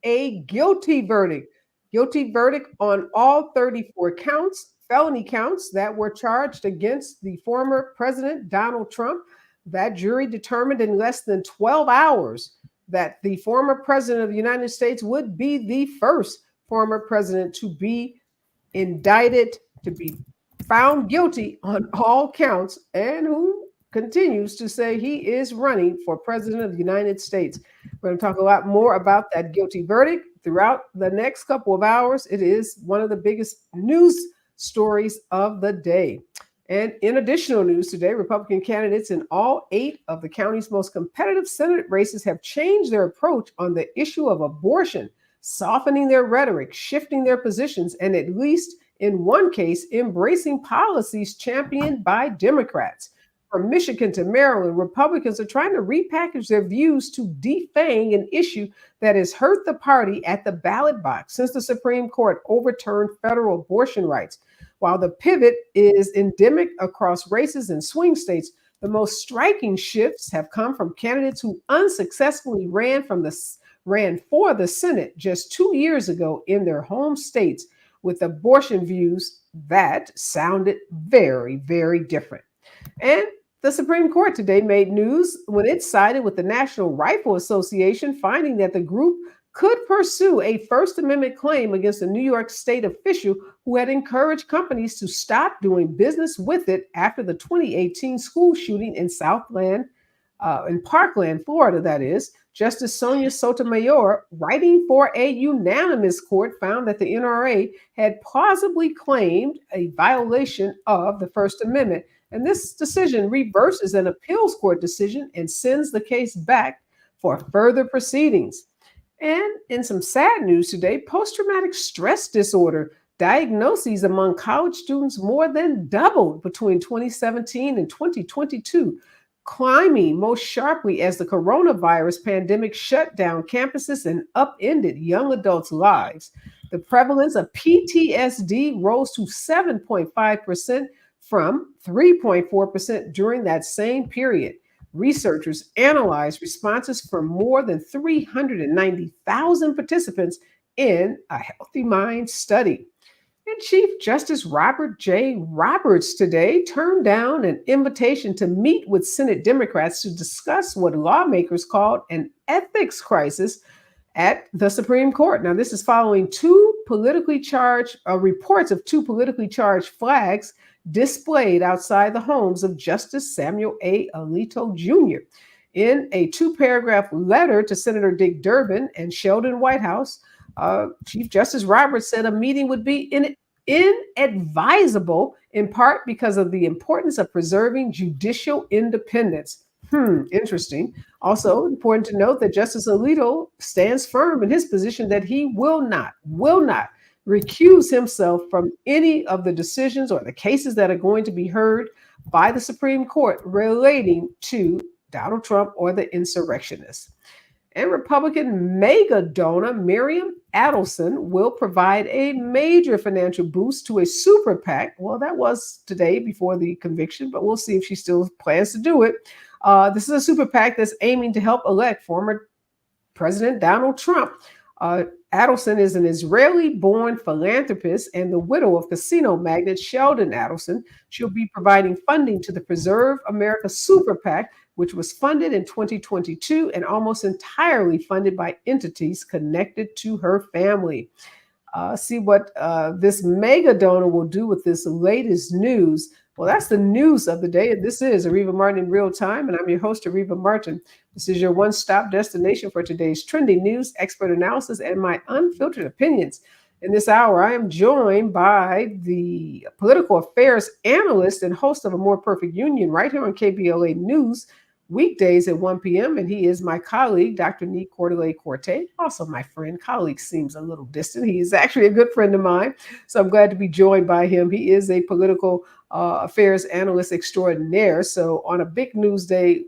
a guilty verdict on all 34 counts, felony counts that were charged against the former President Donald Trump. That jury determined in less than 12 hours that the former president of the United States would be the first former president to be indicted, to be found guilty on all counts, and who continues to say he is running for president of the United States. We're going to talk a lot more about that guilty verdict throughout the next couple of hours. It is one of the biggest news stories of the day. And in additional news today, Republican candidates in all 8 of the county's most competitive Senate races have changed their approach on the issue of abortion, softening their rhetoric, shifting their positions, and at least in one case, embracing policies championed by Democrats. From Michigan to Maryland, Republicans are trying to repackage their views to defang an issue that has hurt the party at the ballot box since the Supreme Court overturned federal abortion rights. While the pivot is endemic across races and swing states, the most striking shifts have come from candidates who unsuccessfully ran for the Senate just 2 years ago in their home states with abortion views that sounded very, very different. And the Supreme Court today made news when it sided with the National Rifle Association, finding that the group could pursue a First Amendment claim against a New York State official who had encouraged companies to stop doing business with it after the 2018 school shooting in in Parkland, Florida, that is. Justice Sonia Sotomayor, writing for a unanimous court, found that the NRA had plausibly claimed a violation of the First Amendment. And this decision reverses an appeals court decision and sends the case back for further proceedings. And in some sad news today, post-traumatic stress disorder diagnoses among college students more than doubled between 2017 and 2022, climbing most sharply as the coronavirus pandemic shut down campuses and upended young adults' lives. The prevalence of PTSD rose to 7.5% from 3.4% during that same period. Researchers analyzed responses from more than 390,000 participants in a Healthy Mind study. And Chief Justice Robert J. Roberts today turned down an invitation to meet with Senate Democrats to discuss what lawmakers called an ethics crisis at the Supreme Court. Now, this is following reports of two politically charged flags displayed outside the homes of Justice Samuel A. Alito Jr. In a 2-paragraph letter to Senator Dick Durbin and Sheldon Whitehouse, Chief Justice Roberts said a meeting would be inadvisable, in part because of the importance of preserving judicial independence. Interesting. Also important to note that Justice Alito stands firm in his position that he will not recuse himself from any of the decisions or the cases that are going to be heard by the Supreme Court relating to Donald Trump or the insurrectionists. And Republican mega donor Miriam Adelson will provide a major financial boost to a super PAC. Well, that was today before the conviction, but we'll see if she still plans to do it. This is a super PAC that's aiming to help elect former President Donald Trump. Adelson is an Israeli-born philanthropist and the widow of casino magnate Sheldon Adelson. She'll be providing funding to the Preserve America Super PAC, which was funded in 2022 and almost entirely funded by entities connected to her family. See what this mega donor will do with this latest news. Well, that's the news of the day. And this is Areva Martin in real time. And I'm your host, Areva Martin. This is your one-stop destination for today's trending news, expert analysis, and my unfiltered opinions. In this hour, I am joined by the political affairs analyst and host of A More Perfect Union right here on KBLA News, weekdays at 1 p.m. And he is my colleague, Dr. Nee Cordelay-Corte. Also, my friend, colleague seems a little distant. He is actually a good friend of mine. So I'm glad to be joined by him. He is a political affairs analyst extraordinaire. So on a big news day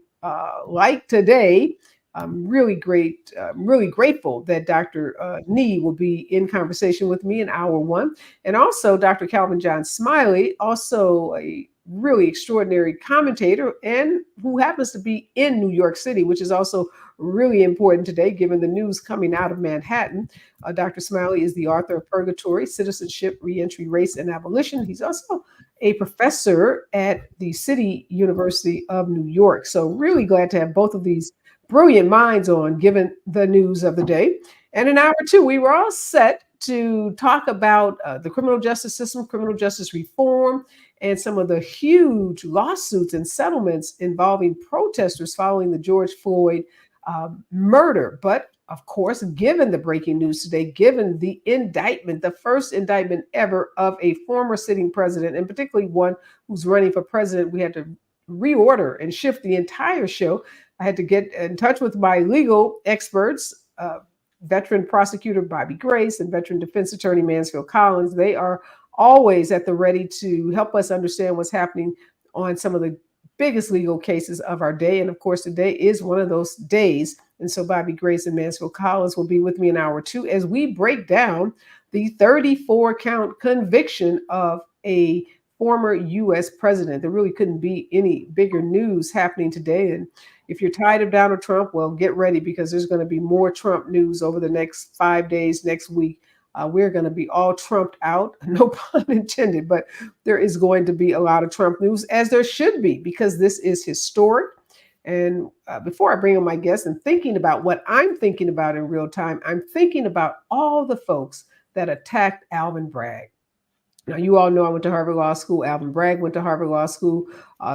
like today, I'm really grateful that Dr. Nee will be in conversation with me in hour one. And also Dr. Calvin John Smiley, also a really extraordinary commentator and who happens to be in New York City, which is also really important today, given the news coming out of Manhattan. Dr. Smiley is the author of Purgatory, Citizenship, Reentry, Race, and Abolition. He's also a professor at the City University of New York. So, really glad to have both of these brilliant minds on, given the news of the day. And in hour two, we were all set to talk about the criminal justice system, criminal justice reform, and some of the huge lawsuits and settlements involving protesters following the George Floyd murder. But of course, given the breaking news today, given the indictment, the first indictment ever of a former sitting president, and particularly one who's running for president, we had to reorder and shift the entire show. I had to get in touch with my legal experts, veteran prosecutor Bobby Grace and veteran defense attorney Mansfield Collins. They are always at the ready to help us understand what's happening on some of the biggest legal cases of our day. And of course, today is one of those days. And so Bobby Grace and Mansfield Collins will be with me in hour two as we break down the 34 count conviction of a former US president. There really couldn't be any bigger news happening today. And if you're tired of Donald Trump, well, get ready, because there's going to be more Trump news over the next 5 days, next week. We're going to be all Trumped out, no pun intended, but there is going to be a lot of Trump news, as there should be, because this is historic. And before I bring on my guest and thinking about what I'm thinking about in real time, I'm thinking about all the folks that attacked Alvin Bragg. Now, you all know I went to Harvard Law School. Alvin Bragg went to Harvard Law School.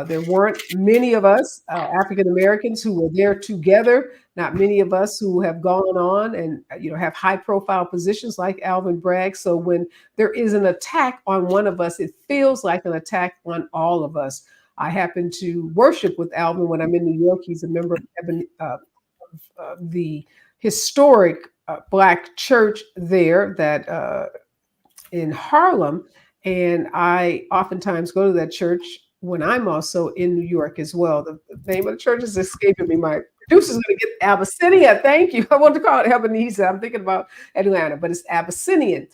There weren't many of us African Americans who were there together. Not many of us who have gone on and have high-profile positions like Alvin Bragg. So when there is an attack on one of us, it feels like an attack on all of us. I happen to worship with Alvin when I'm in New York. He's a member of the historic Black church there that in Harlem. And I oftentimes go to that church when I'm also in New York as well. The name of the church is escaping me. My producer's going to get Abyssinia. Thank you. I want to call it Ebenezer. I'm thinking about Atlanta, but it's Abyssinian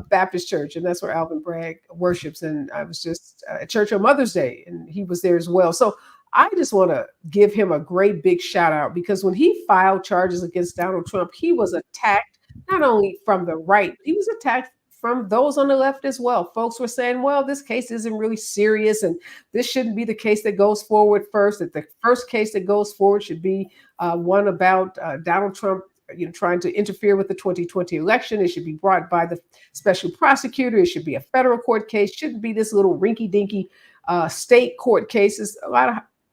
Baptist Church. And that's where Alvin Bragg worships. And I was just at church on Mother's Day, and he was there as well. So I just want to give him a great big shout out, because when he filed charges against Donald Trump, he was attacked not only from the right, he was attacked from those on the left as well. Folks were saying, well, this case isn't really serious, and this shouldn't be the case that goes forward first, that the first case that goes forward should be one about Donald Trump trying to interfere with the 2020 election. It should be brought by the special prosecutor. It should be a federal court case. Shouldn't be this little rinky-dinky state court cases.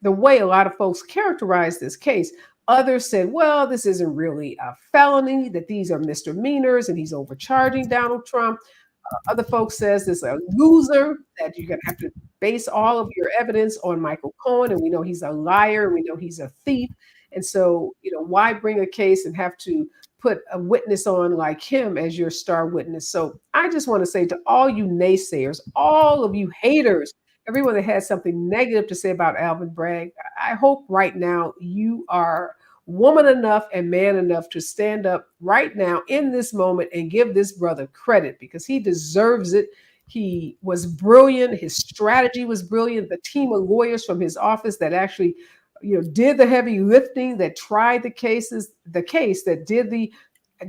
The way a lot of folks characterize this case. Others said, well, this isn't really a felony, that these are misdemeanors, and he's overcharging Donald Trump. Other folks says this is a loser, that you're going to have to base all of your evidence on Michael Cohen, and we know he's a liar, and we know he's a thief. And so, why bring a case and have to put a witness on like him as your star witness? So I just want to say to all you naysayers, all of you haters, everyone that has something negative to say about Alvin Bragg, I hope right now you are woman enough and man enough to stand up right now in this moment and give this brother credit, because he deserves it. He was brilliant. His strategy was brilliant. The team of lawyers from his office that actually, did the heavy lifting, that tried the case that did the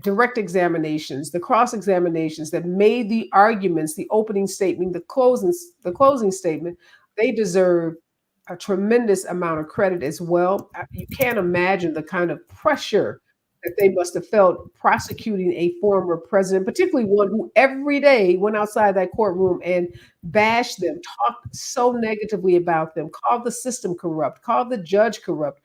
direct examinations, the cross examinations, that made the arguments, the opening statement, the closing statement, they deserve a tremendous amount of credit as well. You can't imagine the kind of pressure that they must have felt prosecuting a former president, particularly one who every day went outside that courtroom and bashed them, talked so negatively about them, called the system corrupt, called the judge corrupt,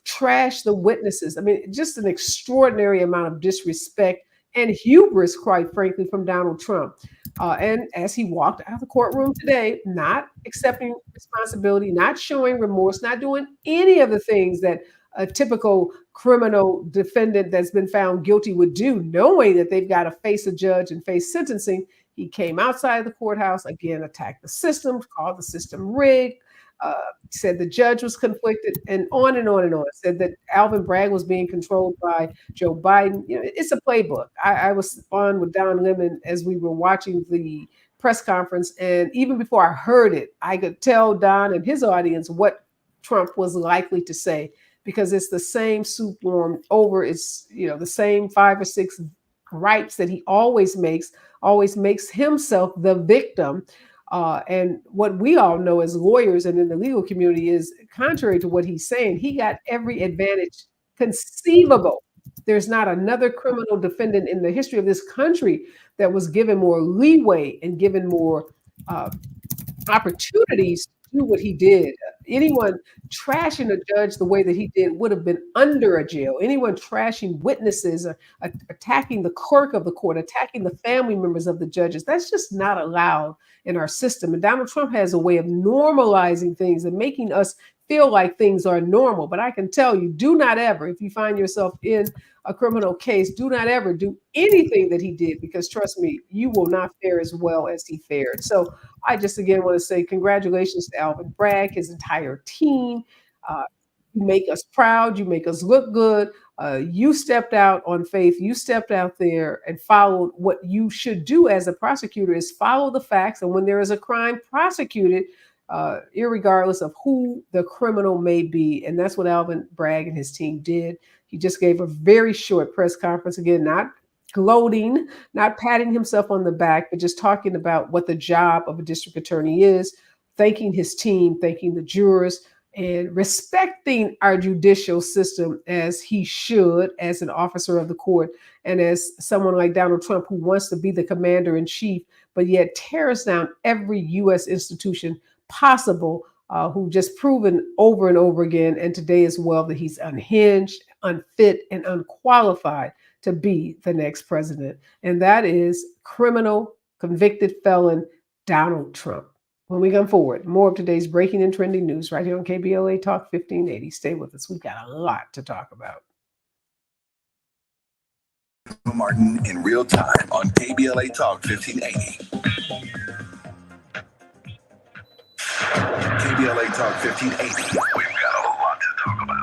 trashed the witnesses. I mean, just an extraordinary amount of disrespect and hubris, quite frankly, from Donald Trump. And as he walked out of the courtroom today, not accepting responsibility, not showing remorse, not doing any of the things that a typical criminal defendant that's been found guilty would do, knowing that they've got to face a judge and face sentencing. He came outside of the courthouse, again, attacked the system, called the system rigged, said the judge was conflicted, and on and on and on. Said that Alvin Bragg was being controlled by Joe Biden. It's a playbook. I was on with Don Lemon as we were watching the press conference, and even before I heard it, I could tell Don and his audience what Trump was likely to say. because it's the same soup warmed over. It's, the same 5 or 6 gripes that he always makes himself the victim. And what we all know as lawyers and in the legal community is, contrary to what he's saying, he got every advantage conceivable. There's not another criminal defendant in the history of this country that was given more leeway and given more uh, opportunities to do what he did. Anyone trashing a judge the way that he did would have been under a jail. Anyone trashing witnesses, attacking the clerk of the court, attacking the family members of the judges, that's just not allowed in our system. And Donald Trump has a way of normalizing things and making us feel like things are normal. But I can tell you, do not ever, if you find yourself in a criminal case, do not ever do anything that he did, because trust me, you will not fare as well as he fared. So I just again want to say congratulations to Alvin Bragg, his entire team. Uh, you make us proud. You make us look good. You stepped out on faith. You stepped out there and followed what you should do as a prosecutor, is follow the facts. And when there is a crime, prosecute it, irregardless of who the criminal may be. And that's what Alvin Bragg and his team did. He just gave a very short press conference, again, not gloating, not patting himself on the back, but just talking about what the job of a district attorney is, thanking his team, thanking the jurors, and respecting our judicial system as he should, as an officer of the court, and as someone like Donald Trump, who wants to be the commander in chief, but yet tears down every U.S. institution possible, who just proven over and over again, and today as well, that he's unhinged, unfit, and unqualified to be the next president. And that is criminal, convicted felon Donald Trump. When we come forward, more of today's breaking and trending news right here on KBLA Talk 1580. Stay with us. We've got a lot to talk about. Martin in real time on KBLA Talk 1580. KBLA Talk 1580. We've got a lot to talk about.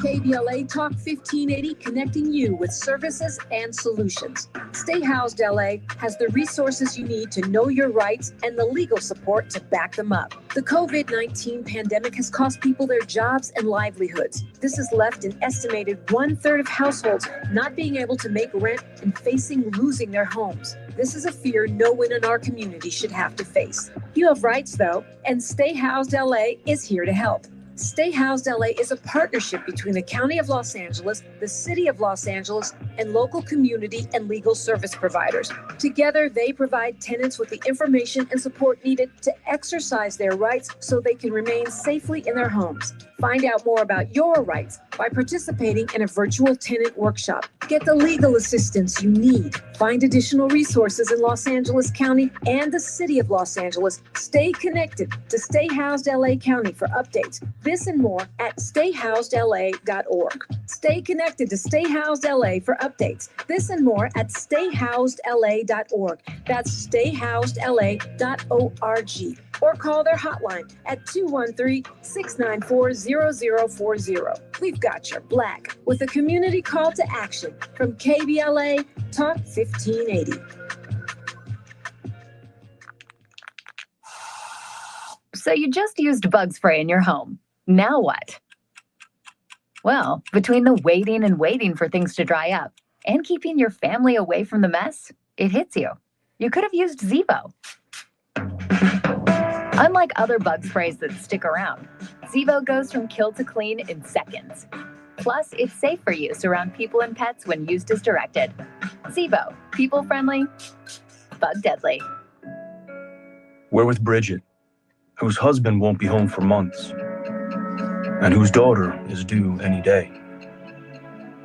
KBLA Talk 1580, connecting you with services and solutions. Stay Housed LA has the resources you need to know your rights and the legal support to back them up. The COVID-19 pandemic has cost people their jobs and livelihoods. This has left an estimated 1/3 of households not being able to make rent and facing losing their homes. This is a fear no one in our community should have to face. You have rights, though, and Stay Housed LA is here to help. Stay Housed LA is a partnership between the County of Los Angeles, the City of Los Angeles, and local community and legal service providers. Together, they provide tenants with the information and support needed to exercise their rights so they can remain safely in their homes. Find out more about your rights by participating in a virtual tenant workshop. Get the legal assistance you need. Find additional resources in Los Angeles County and the City of Los Angeles. Stay connected to Stay Housed LA County for updates. This and more at stayhousedla.org. Stay connected to Stay Housed LA for updates. This and more at stayhousedla.org. That's stayhousedla.org. Or call their hotline at 213-694-0040. We've got your black with a community call to action from KBLA Talk 1580. So you just used bug spray in your home. Now what? Well, between the waiting for things to dry up and keeping your family away from the mess, it hits you. You could have used Zevo. Unlike other bug sprays that stick around, Zevo goes from kill to clean in seconds. Plus, it's safe for use around people and pets when used as directed. Zevo, people-friendly, bug-deadly. We're with Bridget, whose husband won't be home for months, and whose daughter is due any day.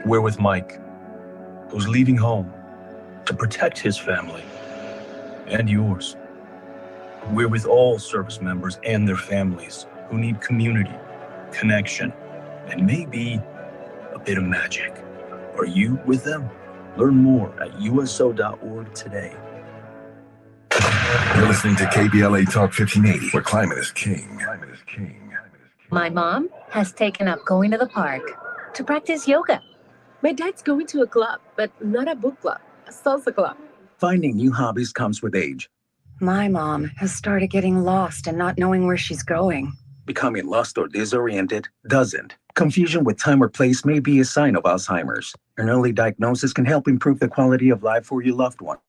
We're with Mike, who's leaving home to protect his family and yours. We're with all service members and their families who need community, connection, and maybe a bit of magic. Are you with them? Learn more at uso.org today. You're listening to KBLA Talk 1580, where climate is king. Climate is king. My mom has taken up going to the park to practice yoga. My dad's going to a club, but not a book club, a salsa club. Finding new hobbies comes with age. My mom has started getting lost and not knowing where she's going. Becoming lost or disoriented doesn't. Confusion with time or place may be a sign of Alzheimer's. An early diagnosis can help improve the quality of life for your loved one.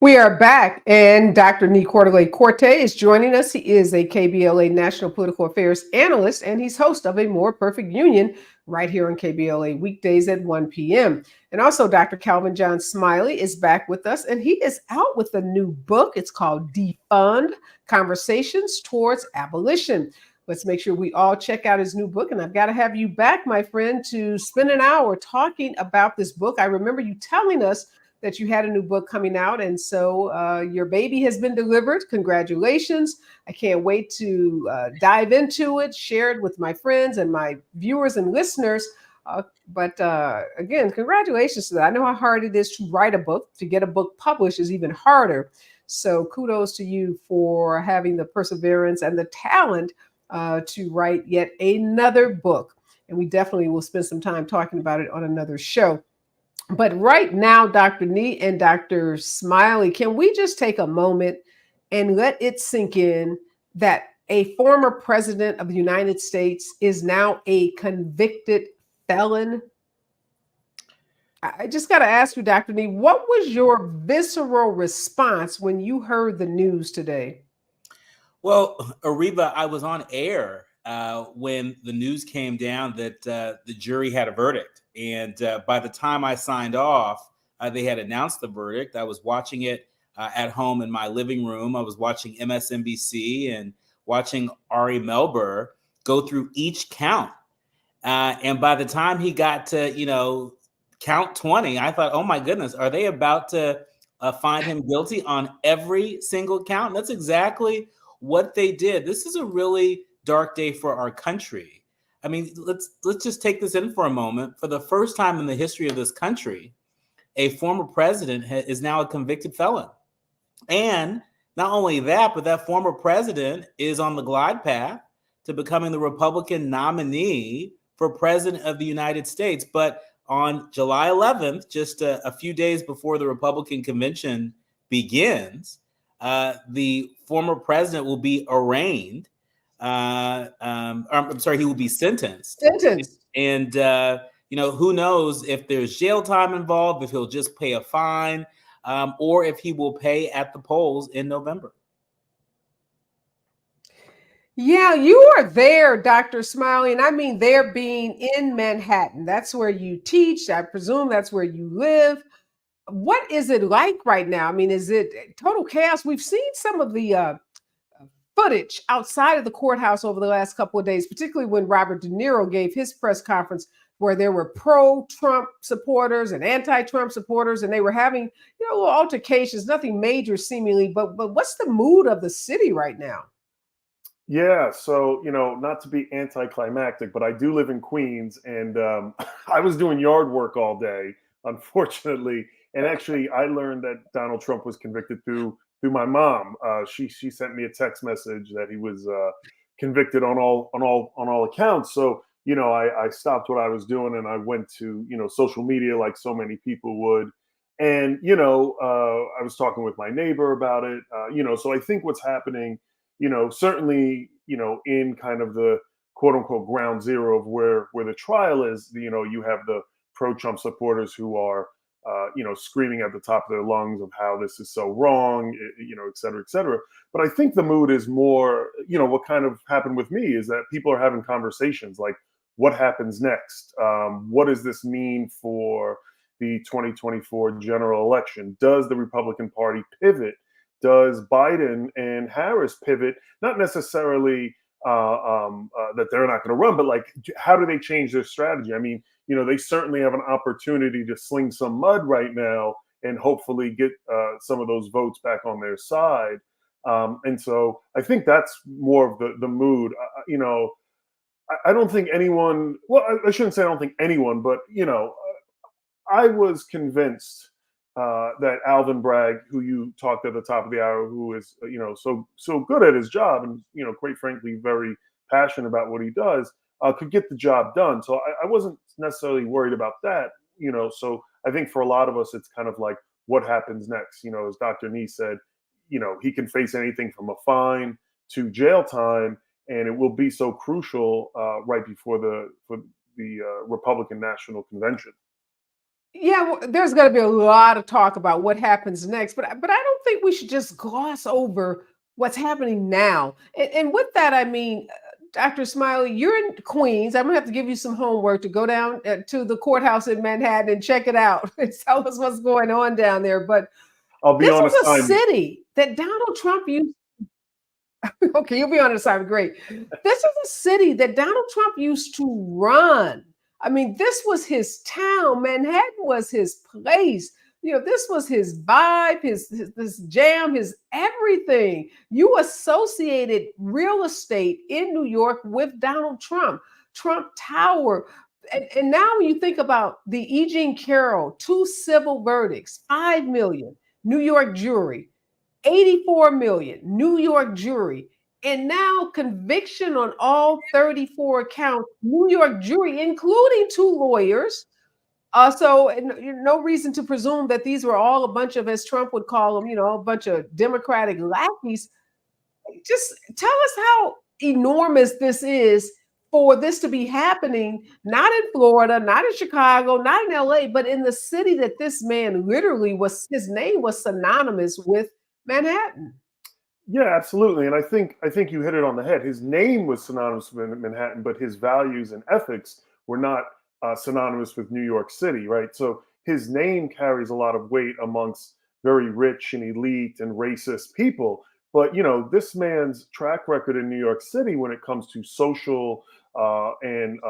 We are back, and Dr. Nee Corte is joining us. He is a KBLA National Political Affairs Analyst, and he's host of A More Perfect Union right here on KBLA weekdays at 1 p.m. And also, Dr. Calvin John Smiley is back with us, and he is out with a new book. It's called Defund: Conversations Towards Abolition. Let's make sure we all check out his new book, and I've got to have you back, my friend, to spend an hour talking about this book. I remember you telling us that you had a new book coming out. And so your baby has been delivered. Congratulations. I can't wait to dive into it, share it with my friends and my viewers and listeners. But again, congratulations to that. I know how hard it is to write a book. To get a book published is even harder. So kudos to you for having the perseverance and the talent to write yet another book. And we definitely will spend some time talking about it on another show. But right now, Dr. Nee and Dr. Smiley, can we just take a moment and let it sink in that a former president of the United States is now a convicted felon? I just got to ask you, Dr. Nee, what was your visceral response when you heard the news today? Well, Areva, I was on air when the news came down that the jury had a verdict. And by the time I signed off, they had announced the verdict. I was watching it at home in my living room. I was watching MSNBC and watching Ari Melber go through each count. And by the time he got to, count 20, I thought, oh my goodness, are they about to find him guilty on every single count? And that's exactly what they did. This is a really dark day for our country. I mean, let's just take this in for a moment. For the first time in the history of this country, a former president is now a convicted felon. And not only that, but that former president is on the glide path to becoming the Republican nominee for president of the United States. But on July 11th, just a few days before the Republican convention begins, the former president will be arraigned. I'm sorry, he will be sentenced. And who knows if there's jail time involved, if he'll just pay a fine, or if he will pay at the polls in November. Yeah, you are there, Dr. Smiley. And I mean, there being in Manhattan. That's where you teach. I presume that's where you live. What is it like right now? I mean, is it total chaos? We've seen some of the footage outside of the courthouse over the last couple of days, particularly when Robert De Niro gave his press conference where there were pro-Trump supporters and anti-Trump supporters, and they were having little altercations, nothing major seemingly, but what's the mood of the city right now? Yeah, so not to be anticlimactic, but I do live in Queens, and I was doing yard work all day, unfortunately. And actually, I learned that Donald Trump was convicted through my mom. She sent me a text message that he was convicted on all accounts. So I stopped what I was doing and I went to social media like so many people would, and I was talking with my neighbor about it. So I think what's happening, certainly, in kind of the quote unquote ground zero of where the trial is, you have the pro-Trump supporters who are, screaming at the top of their lungs of how this is so wrong, et cetera, et cetera. But I think the mood is more, what kind of happened with me is that people are having conversations like, what happens next? What does this mean for the 2024 general election? Does the Republican Party pivot? Does Biden and Harris pivot? Not necessarily that they're not going to run, but like, how do they change their strategy? I mean, they certainly have an opportunity to sling some mud right now and hopefully get some of those votes back on their side. And so I think that's more of the mood. I don't think anyone, well, I shouldn't say I don't think anyone, but, I was convinced that Alvin Bragg, who you talked at the top of the hour, who is, so good at his job and, quite frankly, very passionate about what he does, could get the job done. So I wasn't necessarily worried about that, So I think for a lot of us, it's kind of like what happens next. As Dr. Nee said, he can face anything from a fine to jail time, and it will be so crucial right before the Republican National Convention. Yeah, well, there's going to be a lot of talk about what happens next, but I don't think we should just gloss over what's happening now. And with that, I mean, Dr. Smiley, you're in Queens. I'm gonna have to give you some homework to go down to the courthouse in Manhattan and check it out and tell us what's going on down there. But I'll be this on was a assignment. city that Donald Trump used. Okay, you'll be on assignment. Great. This is a city that Donald Trump used to run. I mean, this was his town. Manhattan was his place. This was his vibe, his jam, his everything. You associated real estate in New York with Donald Trump, Trump Tower. And now when you think about the E. Jean Carroll, 2 civil verdicts, 5 million, New York jury, 84 million, New York jury, and now conviction on all 34 counts, New York jury, including 2 lawyers. So no reason to presume that these were all a bunch of, as Trump would call them, a bunch of Democratic lackeys. Just tell us how enormous this is for this to be happening, not in Florida, not in Chicago, not in LA, but in the city that this man literally his name was synonymous with Manhattan. Yeah, absolutely. And I think you hit it on the head. His name was synonymous with Manhattan, but his values and ethics were not synonymous with New York City, right? So his name carries a lot of weight amongst very rich and elite and racist people. But this man's track record in New York City when it comes to social and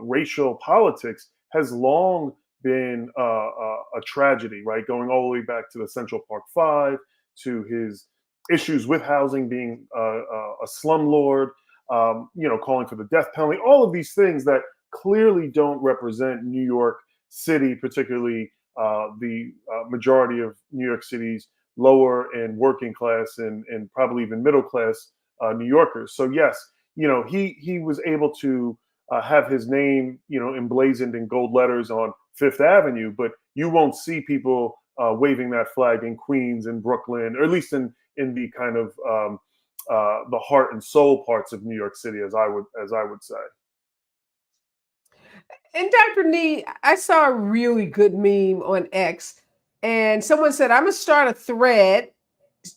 racial politics has long been a tragedy, right? Going all the way back to the Central Park Five, to his issues with housing, being a slumlord, calling for the death penalty, all of these things that clearly don't represent New York City, particularly the majority of New York City's lower and working class and probably even middle class New Yorkers. So yes, he was able to have his name, emblazoned in gold letters on Fifth Avenue, but you won't see people waving that flag in Queens and Brooklyn, or at least in the kind of the heart and soul parts of New York City, as I would say. And Dr. Nee, I saw a really good meme on X, and someone said, I'm going to start a thread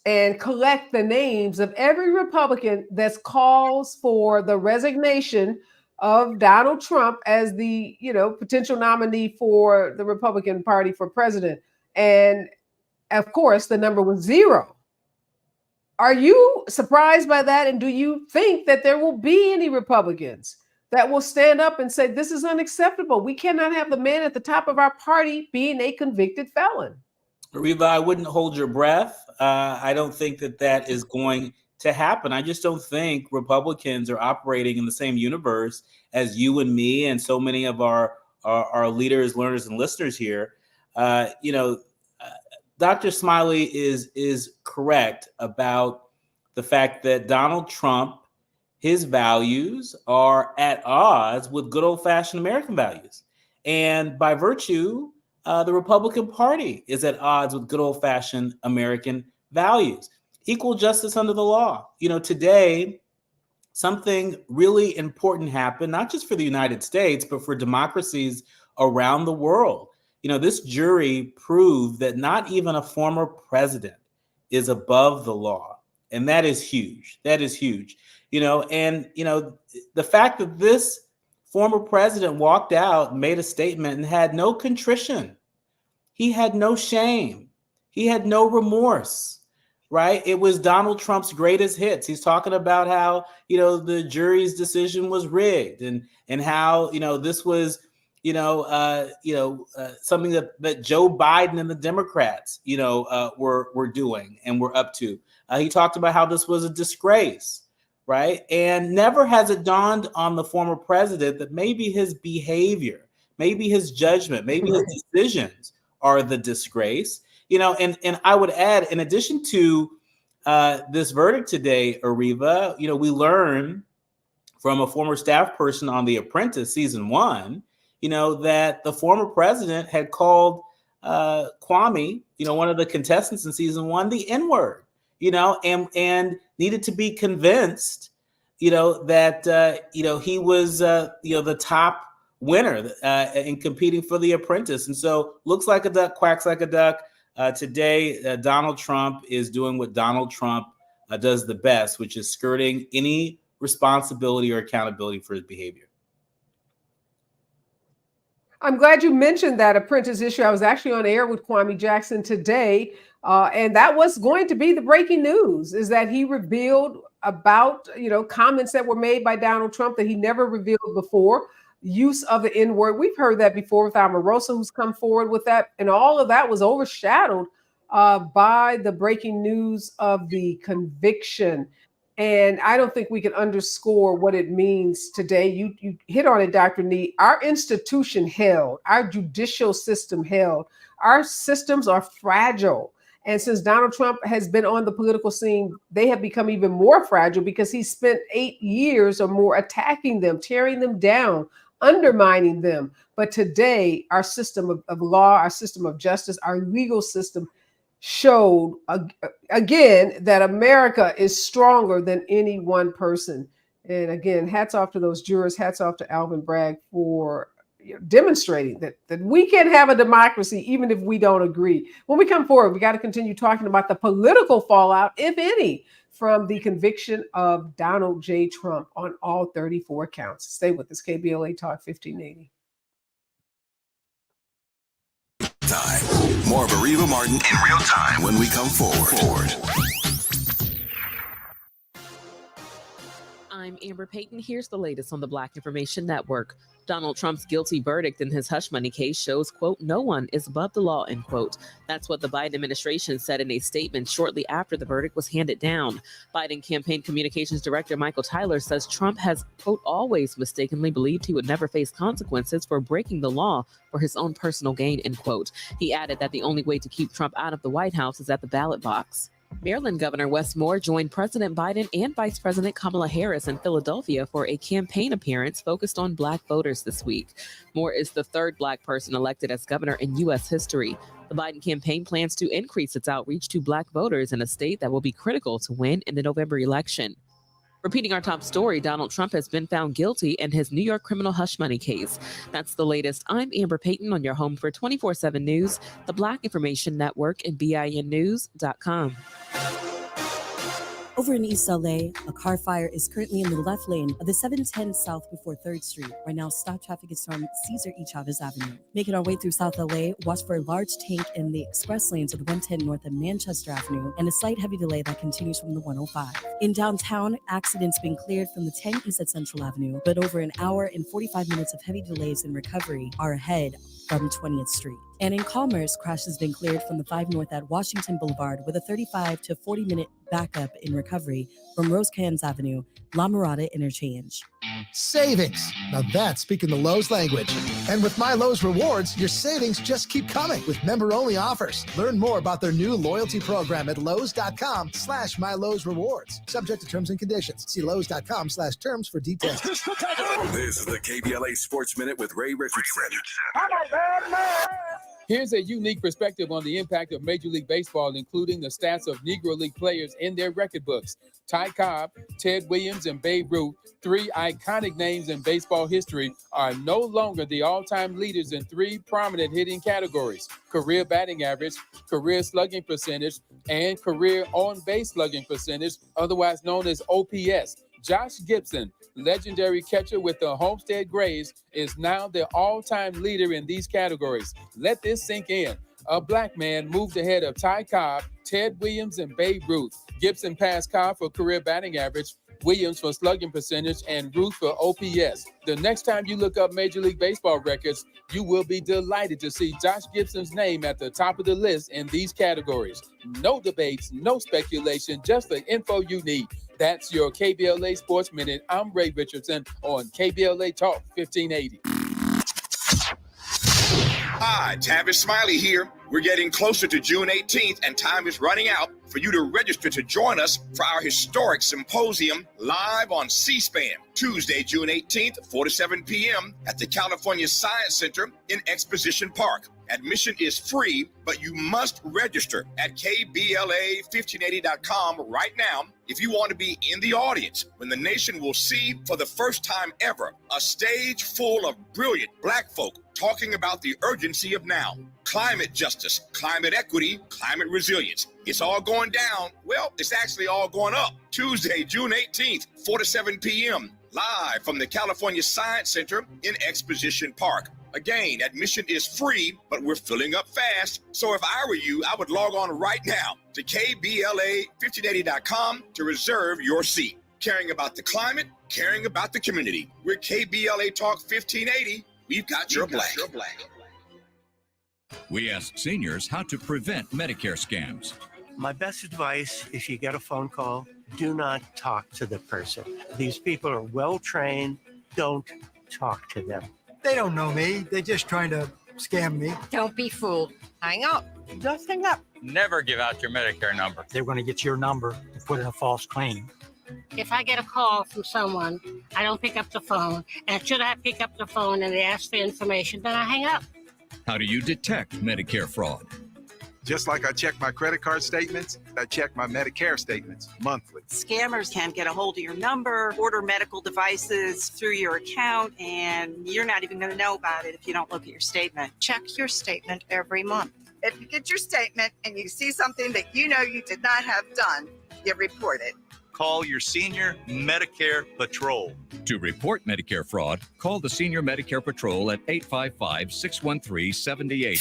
and collect the names of every Republican that calls for the resignation of Donald Trump as the, potential nominee for the Republican Party for president. And of course, the number was 0. Are you surprised by that? And do you think that there will be any Republicans that will stand up and say, this is unacceptable? We cannot have the man at the top of our party being a convicted felon. Areva, I wouldn't hold your breath. I don't think that is going to happen. I just don't think Republicans are operating in the same universe as you and me and so many of our leaders, learners, and listeners here. Dr. Smiley is correct about the fact that Donald Trump, his values are at odds with good old-fashioned American values. And by virtue, the Republican Party is at odds with good old-fashioned American values. Equal justice under the law. Today, something really important happened, not just for the United States, but for democracies around the world. This jury proved that not even a former president is above the law. And that is huge. That is huge. The fact that this former president walked out, made a statement, and had no contrition. He had no shame. He had no remorse, right? It was Donald Trump's greatest hits. He's talking about how, the jury's decision was rigged and how, this was, something that Joe Biden and the Democrats, were doing and were up to. He talked about how this was a disgrace, right? And never has it dawned on the former president that maybe his behavior, maybe his judgment, maybe his decisions are the disgrace. And I would add, in addition to this verdict today, Areva, we learn from a former staff person on The Apprentice season 1, that the former president had called Kwame, one of the contestants in season 1, the N-word, and needed to be convinced, that, he was, the top winner in competing for The Apprentice. And so looks like a duck, quacks like a duck. Today, Donald Trump is doing what Donald Trump does the best, which is skirting any responsibility or accountability for his behavior. I'm glad you mentioned that Apprentice issue. I was actually on air with Kwame Jackson today, and that was going to be the breaking news, is that he revealed about, comments that were made by Donald Trump that he never revealed before. Use of the N-word. We've heard that before with Omarosa, who's come forward with that. And all of that was overshadowed by the breaking news of the conviction. And I don't think we can underscore what it means today. You hit on it, Dr. Nee. Our institution held, our judicial system held. Our systems are fragile. And since Donald Trump has been on the political scene, they have become even more fragile because he spent 8 years or more attacking them, tearing them down, undermining them. But today, our system of law, our system of justice, our legal system showed again that America is stronger than any one person. And again, hats off to those jurors, hats off to Alvin Bragg for demonstrating that we can have a democracy even if we don't agree. When we come forward, we got to continue talking about the political fallout, if any, from the conviction of Donald J. Trump on all 34 counts. Stay with us, KBLA Talk 1580. More of Areva Martin in real time when we come forward. I'm Amber Payton. Here's the latest on the Black Information Network. Donald Trump's guilty verdict in his hush money case shows, quote, no one is above the law, end quote. That's what the Biden administration said in a statement shortly after the verdict was handed down. Biden campaign communications director Michael Tyler says Trump has, quote, always mistakenly believed he would never face consequences for breaking the law for his own personal gain, end quote. He added that the only way to keep Trump out of the White House is at the ballot box. Maryland Governor Wes Moore joined President Biden and Vice President Kamala Harris in Philadelphia for a campaign appearance focused on Black voters this week. Moore is the third Black person elected as governor in U.S. history. The Biden campaign plans to increase its outreach to Black voters in a state that will be critical to win in the November election. Repeating our top story, Donald Trump has been found guilty in his New York criminal hush money case. That's the latest. I'm Amber Payton on your home for 24/7 News, the Black Information Network, and BINnews.com. Over in East LA, a car fire is currently in the left lane of the 710 South before 3rd Street. Right now, stop traffic is from Cesar E. Chavez Avenue. Making our way through South LA, watch for a large tank in the express lanes of the 110 North and Manchester Avenue, and a slight heavy delay that continues from the 105. In downtown, accidents been cleared from the 10 East at Central Avenue, but over an hour and 45 minutes of heavy delays in recovery are ahead from 20th Street. And in Commerce, crash has been cleared from the 5 North at Washington Boulevard with a 35 to 40 minute backup in recovery from Rosecrans Avenue, La Mirada Interchange. Savings. Now that's speaking the Lowe's language. And with My Lowe's Rewards, your savings just keep coming with member-only offers. Learn more about their new loyalty program at Lowes.com/MyLowe'sRewards. Subject to terms and conditions. See Lowes.com/terms for details. This is the KBLA Sports Minute with Ray Richardson. Here's a unique perspective on the impact of Major League Baseball, including the stats of Negro League players in their record books. Ty Cobb, Ted Williams, and Babe Ruth, 3 iconic names in baseball history, are no longer the all-time leaders in 3 prominent hitting categories: career batting average, career slugging percentage, and career on-base slugging percentage, otherwise known as OPS. Josh Gibson, legendary catcher with the Homestead Grays, is now the all-time leader in these categories. Let this sink in. A Black man moved ahead of Ty Cobb, Ted Williams, and Babe Ruth. Gibson passed Cobb for career batting average, Williams for slugging percentage, and Ruth for OPS. The next time you look up Major League Baseball records, you will be delighted to see Josh Gibson's name at the top of the list in these categories. No debates, no speculation, just the info you need. That's your KBLA Sports Minute. I'm Ray Richardson on KBLA Talk 1580. Hi, Tavish Smiley here. We're getting closer to June 18th, and time is running out for you to register to join us for our historic symposium live on C-SPAN, Tuesday, June 18th, 4 to 7 p.m. at the California Science Center in Exposition Park. Admission is free, but you must register at KBLA1580.com right now if you want to be in the audience when the nation will see for the first time ever a stage full of brilliant Black folk talking about the urgency of now. Climate justice, climate equity, climate resilience. It's all going down. Well, it's actually all going up. Tuesday, June 18th, 4 to 7 p.m. live from the California Science Center in Exposition Park. Again, admission is free, but we're filling up fast. So if I were you, I would log on right now to KBLA1580.com to reserve your seat. Caring about the climate, caring about the community. We're KBLA Talk 1580. We've got your black. We ask seniors how to prevent Medicare scams. My best advice, if you get a phone call, do not talk to the person. These people are well trained. Don't talk to them. They don't know me. They're just trying to scam me. Don't be fooled. Hang up. Just hang up. Never give out your Medicare number. They're going to get your number and put in a false claim. If I get a call from someone, I don't pick up the phone. And should I pick up the phone and they ask for information, then I hang up. How do you detect Medicare fraud? Just like I check my credit card statements, I check my Medicare statements monthly. Scammers can get a hold of your number, order medical devices through your account, and you're not even going to know about it if you don't look at your statement. Check your statement every month. If you get your statement and you see something that you know you did not have done, you report it. Call your senior Medicare Patrol. To report Medicare fraud, call the Senior Medicare Patrol at 855-613-7080.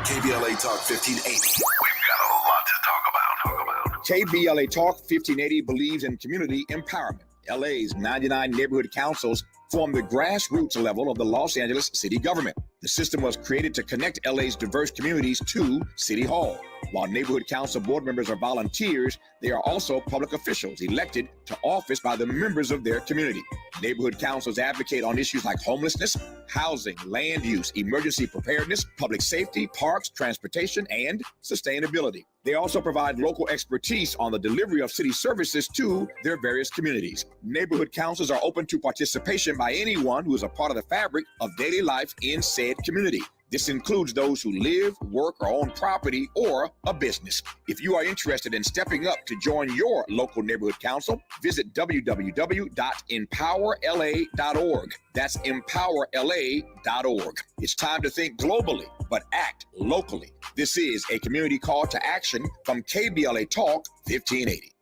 KBLA Talk 1580. We've got a lot to talk about. KBLA Talk 1580 believes in community empowerment. LA's 99 neighborhood councils form the grassroots level of the Los Angeles city government. The system was created to connect LA's diverse communities to City Hall. While neighborhood council board members are volunteers, they are also public officials elected to office by the members of their community. Neighborhood councils advocate on issues like homelessness, housing, land use, emergency preparedness, public safety, parks, transportation, and sustainability. They also provide local expertise on the delivery of city services to their various communities. Neighborhood councils are open to participation by anyone who is a part of the fabric of daily life in said community. This includes those who live, work, or own property or a business. If you are interested in stepping up to join your local neighborhood council, visit www.empowerla.org. That's empowerla.org. It's time to think globally, but act locally. This is a community call to action from KBLA Talk 1580.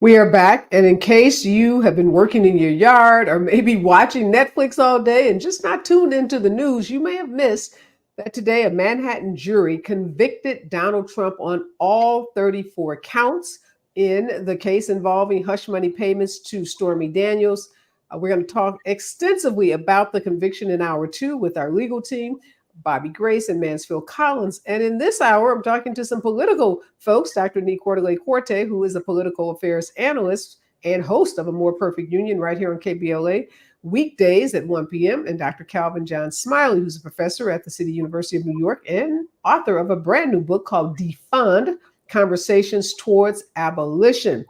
We are back, and in case you have been working in your yard or maybe watching Netflix all day and just not tuned into the news, you may have missed that today a Manhattan jury convicted Donald Trump on all 34 counts in the case involving hush money payments to Stormy Daniels. We're going to talk extensively about the conviction in hour 2 with our legal team, Bobby Grace and Mansfield Collins. And in this hour, I'm talking to some political folks, Dr. Nee Cordelay-Corte, who is a political affairs analyst and host of A More Perfect Union right here on KBLA, weekdays at 1 p.m., and Dr. Calvin John Smiley, who's a professor at the City University of New York and author of a brand new book called Defund: Conversations Towards Abolition.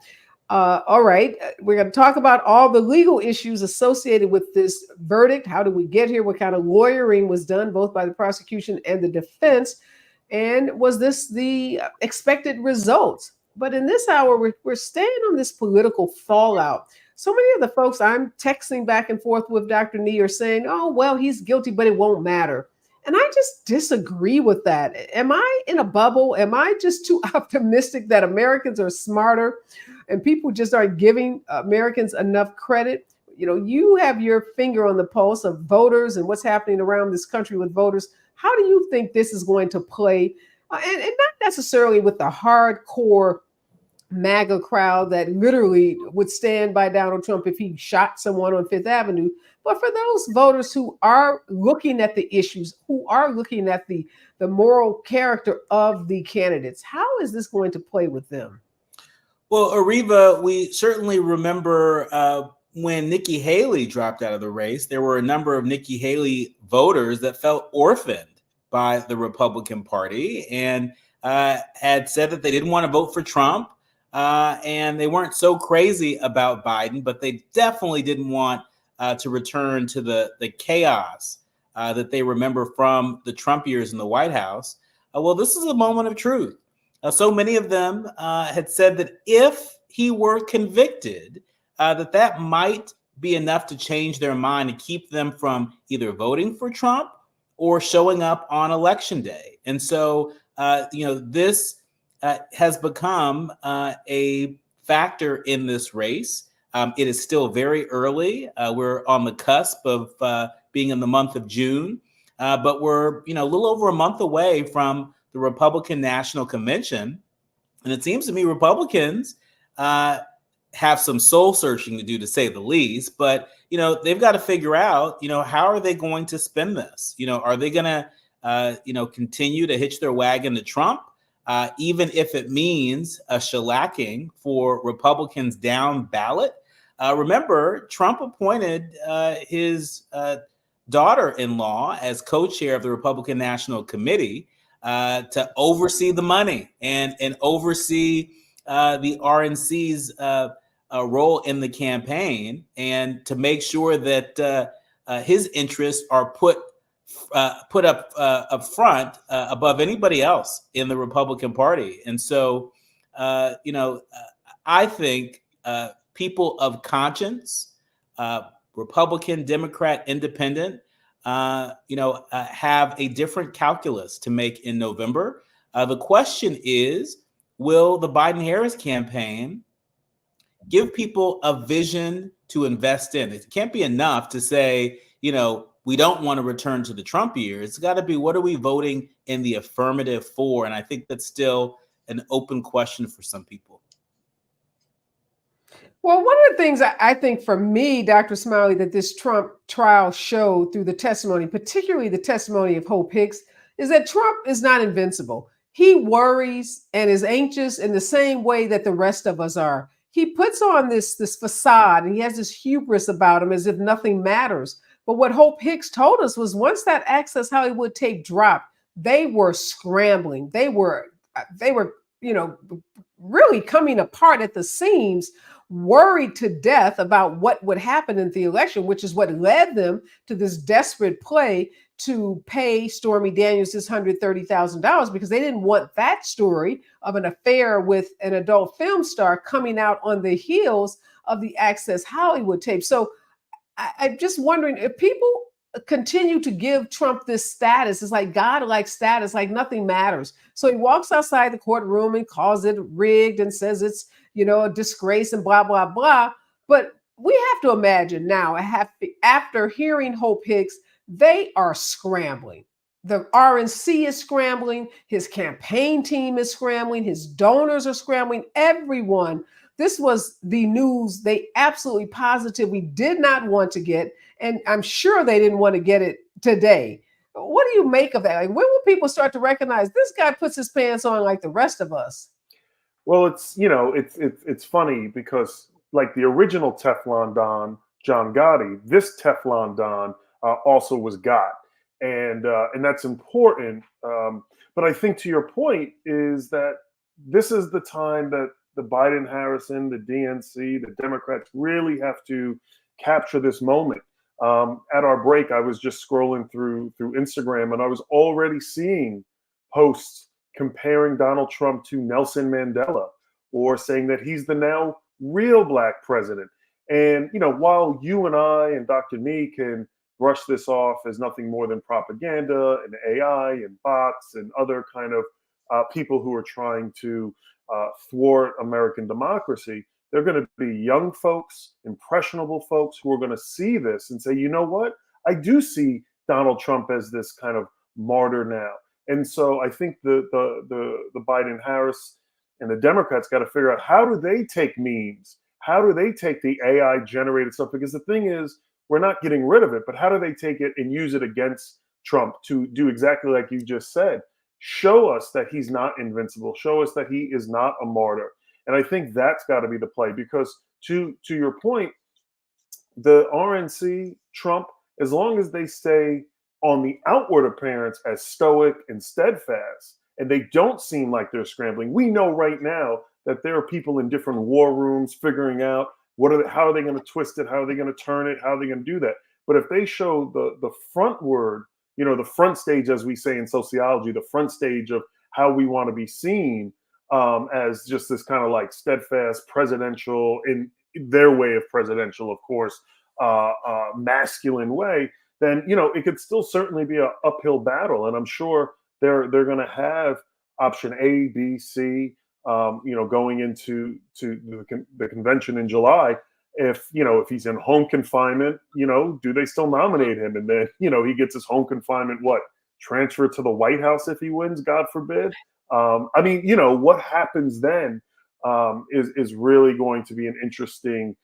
All right, we're going to talk about all the legal issues associated with this verdict. How did we get here? What kind of lawyering was done both by the prosecution and the defense? And was this the expected results? But in this hour, we're staying on this political fallout. So many of the folks I'm texting back and forth with Dr. Nee are saying, oh, well, he's guilty, but it won't matter. And I just disagree with that. Am I in a bubble? Am I just too optimistic that Americans are smarter and people just aren't giving Americans enough credit? You know, you have your finger on the pulse of voters and what's happening around this country with voters. How do you think this is going to play? And not necessarily with the hardcore MAGA crowd that literally would stand by Donald Trump if he shot someone on Fifth Avenue, but for those voters who are looking at the issues, who are looking at the moral character of the candidates, how is this going to play with them? Well, Areva, we certainly remember when Nikki Haley dropped out of the race. There were a number of Nikki Haley voters that felt orphaned by the Republican Party and had said that they didn't want to vote for Trump. And they weren't so crazy about Biden, but they definitely didn't want to return to the chaos that they remember from the Trump years in the White House. Well, this is a moment of truth. So many of them had said that if he were convicted, that might be enough to change their mind and keep them from either voting for Trump or showing up on election day. And so, this has become a factor in this race. It is still very early. We're on the cusp of being in the month of June, but we're a little over a month away from the Republican National Convention. And it seems to me Republicans have some soul searching to do, to say the least. But, they've got to figure out, how are they going to spin this? Are they going to, continue to hitch their wagon to Trump, even if it means a shellacking for Republicans down ballot? Remember, Trump appointed his daughter-in-law as co-chair of the Republican National Committee to oversee the money and oversee the RNC's role in the campaign, and to make sure that his interests are put up front above anybody else in the Republican Party. And so, I think people of conscience, Republican, Democrat, Independent, have a different calculus to make in November. The question is, will the Biden-Harris campaign give people a vision to invest in? It can't be enough to say, we don't want to return to the Trump year. It's got to be, what are we voting in the affirmative for? And I think that's still an open question for some people. Well, one of the things I think for me, Dr. Smiley, that this Trump trial showed through the testimony, particularly the testimony of Hope Hicks, is that Trump is not invincible. He worries and is anxious in the same way that the rest of us are. He puts on this facade, and he has this hubris about him as if nothing matters. But what Hope Hicks told us was, once that Access Hollywood tape dropped, they were scrambling. They were, really coming apart at the seams, worried to death about what would happen in the election, which is what led them to this desperate play to pay Stormy Daniels this $130,000, because they didn't want that story of an affair with an adult film star coming out on the heels of the Access Hollywood tape. So I'm just wondering, if people continue to give Trump this status, it's like God-like status, like nothing matters. So he walks outside the courtroom and calls it rigged and says it's, a disgrace and blah, blah, blah. But we have to imagine now, after hearing Hope Hicks, they are scrambling. The RNC is scrambling. His campaign team is scrambling. His donors are scrambling. Everyone. This was the news they absolutely positively did not want to get. And I'm sure they didn't want to get it today. What do you make of that? Like, when will people start to recognize this guy puts his pants on like the rest of us? Well, it's funny because, like, the original Teflon Don, John Gotti, this Teflon Don also was got, and that's important. But I think, to your point, is that this is the time that the Biden-Harrison, the DNC, the Democrats really have to capture this moment. At our break, I was just scrolling through Instagram, and I was already seeing posts comparing Donald Trump to Nelson Mandela, or saying that he's the now real Black president. And, while you and I and Dr. Nee can brush this off as nothing more than propaganda and AI and bots and other kind of people who are trying to thwart American democracy, they're going to be young folks, impressionable folks who are going to see this and say, you know what? I do see Donald Trump as this kind of martyr now. And so I think the Biden-Harris and the Democrats got to figure out, how do they take memes? How do they take the AI generated stuff? Because the thing is, we're not getting rid of it, but how do they take it and use it against Trump to do exactly like you just said? Show us that he's not invincible. Show us that he is not a martyr. And I think that's got to be the play, because to your point, the RNC, Trump, as long as they stay on the outward appearance as stoic and steadfast, and they don't seem like they're scrambling. We know right now that there are people in different war rooms figuring out how are they going to twist it, how are they going to turn it, how are they going to do that. But if they show the frontward, the front stage, as we say in sociology, the front stage of how we want to be seen, as just this kind of like steadfast presidential, in their way of presidential, of course, masculine way, then it could still certainly be an uphill battle. And I'm sure they're going to have option A, B, C, going into the convention in July. If he's in home confinement, do they still nominate him? And then he gets his home confinement transfer to the White House if he wins, God forbid. What happens then is really going to be an interesting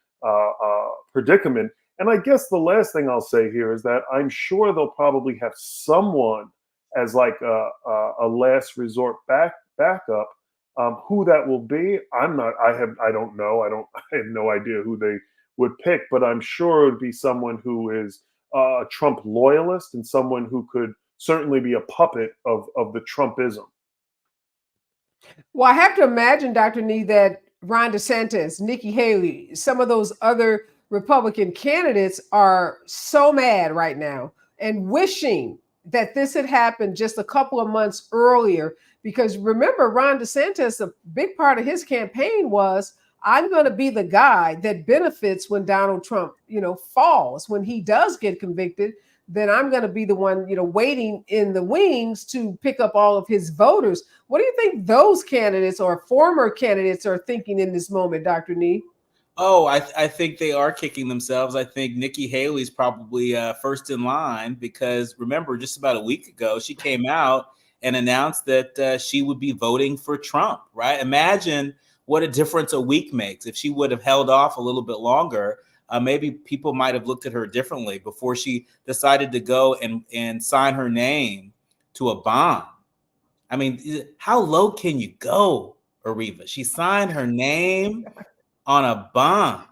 predicament. And I guess the last thing I'll say here is that I'm sure they'll probably have someone as like a last resort backup. Who that will be, I don't know. I have no idea who they would pick, but I'm sure it would be someone who is a Trump loyalist and someone who could certainly be a puppet of the Trumpism. Well, I have to imagine, Dr. Nee, that Ron DeSantis, Nikki Haley, some of those other Republican candidates are so mad right now and wishing that this had happened just a couple of months earlier. Because remember, Ron DeSantis, a big part of his campaign was, I'm going to be the guy that benefits when Donald Trump, falls. When he does get convicted, then I'm going to be the one, waiting in the wings to pick up all of his voters. What do you think those candidates or former candidates are thinking in this moment, Dr. Nee? Oh, I think they are kicking themselves. I think Nikki Haley's probably first in line, because remember, just about a week ago, she came out and announced that she would be voting for Trump, right? Imagine what a difference a week makes. If she would have held off a little bit longer, maybe people might have looked at her differently before she decided to go and sign her name to a bond. I mean, how low can you go, Areva? She signed her name on a bond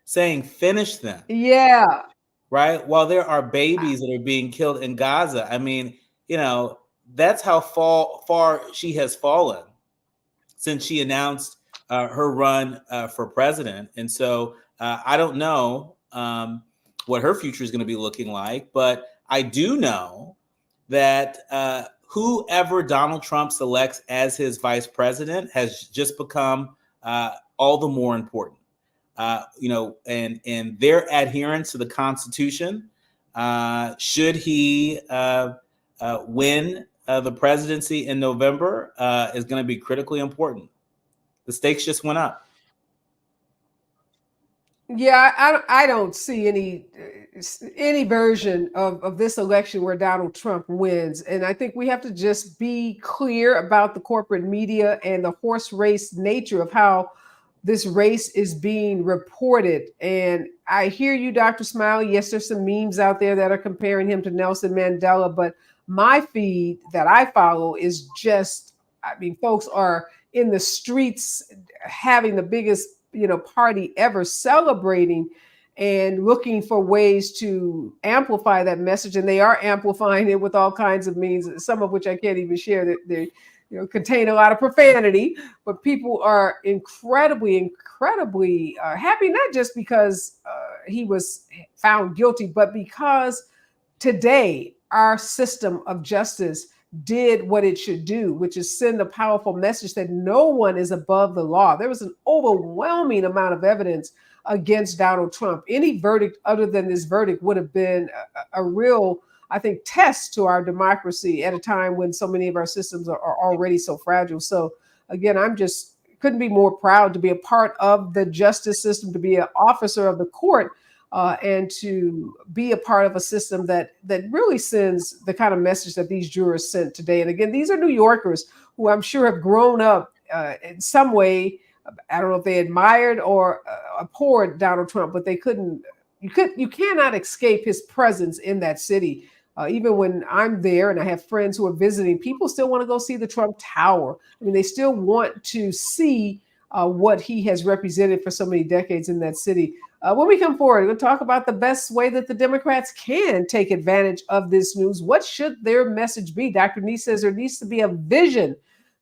saying, finish them. Yeah. Right? While there are babies that are being killed in Gaza. I mean, that's how far she has fallen since she announced her run for president. And so I don't know what her future is going to be looking like, but I do know that whoever Donald Trump selects as his vice president has just become all the more important. And their adherence to the Constitution, should he win the presidency in November, is going to be critically important. The stakes just went up. Yeah, I don't see any version of this election where Donald Trump wins. And I think we have to just be clear about the corporate media and the horse race nature of how this race is being reported. And I hear you, Dr. Smiley. Yes, there's some memes out there that are comparing him to Nelson Mandela, but my feed that I follow is just, folks are in the streets having the biggest, party ever, celebrating and looking for ways to amplify that message. And they are amplifying it with all kinds of means, some of which I can't even share, that they contain a lot of profanity, but people are incredibly happy, not just because he was found guilty, but because today our system of justice did what it should do, which is send a powerful message that no one is above the law. There was an overwhelming amount of evidence against Donald Trump. Any verdict other than this verdict would have been a real, I think, test to our democracy at a time when so many of our systems are already so fragile. So again, couldn't be more proud to be a part of the justice system, to be an officer of the court, and to be a part of a system that really sends the kind of message that these jurors sent today. And again, these are New Yorkers who I'm sure have grown up in some way. I don't know if they admired or abhorred Donald Trump, but you cannot escape his presence in that city. Even when I'm there and I have friends who are visiting, people still want to go see the Trump Tower. I mean, they still want to see what he has represented for so many decades in that city. When we come forward, we'll talk about the best way that the Democrats can take advantage of this news. What should their message be? Dr. Nee says there needs to be a vision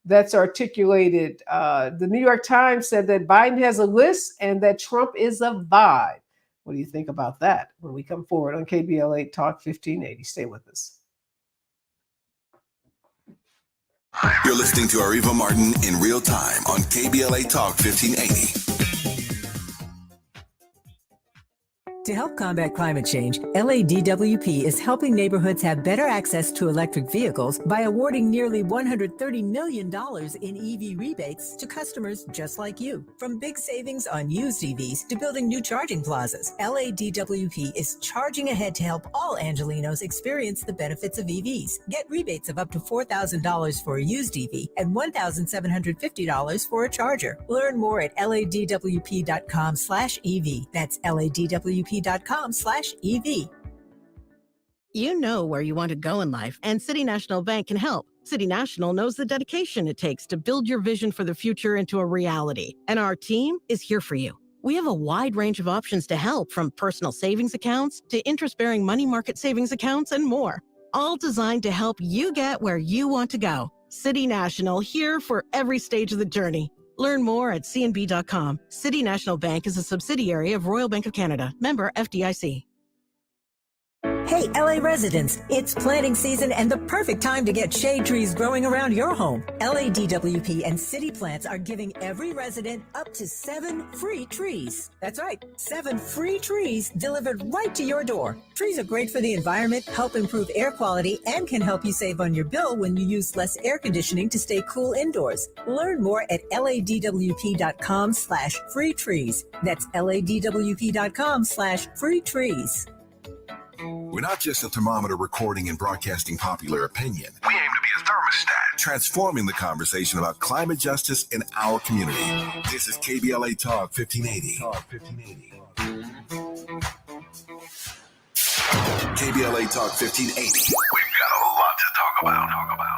that's articulated. The New York Times said that Biden has a list and that Trump is a vibe. What do you think about that when we come forward on KBLA Talk 1580? Stay with us. You're listening to Areva Martin in real time on KBLA Talk 1580. To help combat climate change, LADWP is helping neighborhoods have better access to electric vehicles by awarding nearly $130 million in EV rebates to customers just like you. From big savings on used EVs to building new charging plazas, LADWP is charging ahead to help all Angelenos experience the benefits of EVs. Get rebates of up to $4,000 for a used EV and $1,750 for a charger. Learn more at ladwp.com/EV. That's ladwp.com/EV. You know where you want to go in life, and City National Bank can help. City National knows the dedication it takes to build your vision for the future into a reality, and our team is here for you. We have a wide range of options to help, from personal savings accounts to interest-bearing money market savings accounts and more, all designed to help you get where you want to go. City National, here for every stage of the journey. Learn more at cnb.com. City National Bank is a subsidiary of Royal Bank of Canada. Member FDIC. Hey, LA residents, it's planting season and the perfect time to get shade trees growing around your home. LADWP and City Plants are giving every resident up to 7 free trees. That's right, 7 free trees delivered right to your door. Trees are great for the environment, help improve air quality, and can help you save on your bill when you use less air conditioning to stay cool indoors. Learn more at ladwp.com/free trees. That's ladwp.com/free trees. We're not just a thermometer recording and broadcasting popular opinion. We aim to be a thermostat, transforming the conversation about climate justice in our community. This is KBLA Talk 1580. KBLA Talk 1580. We've got a lot to talk about.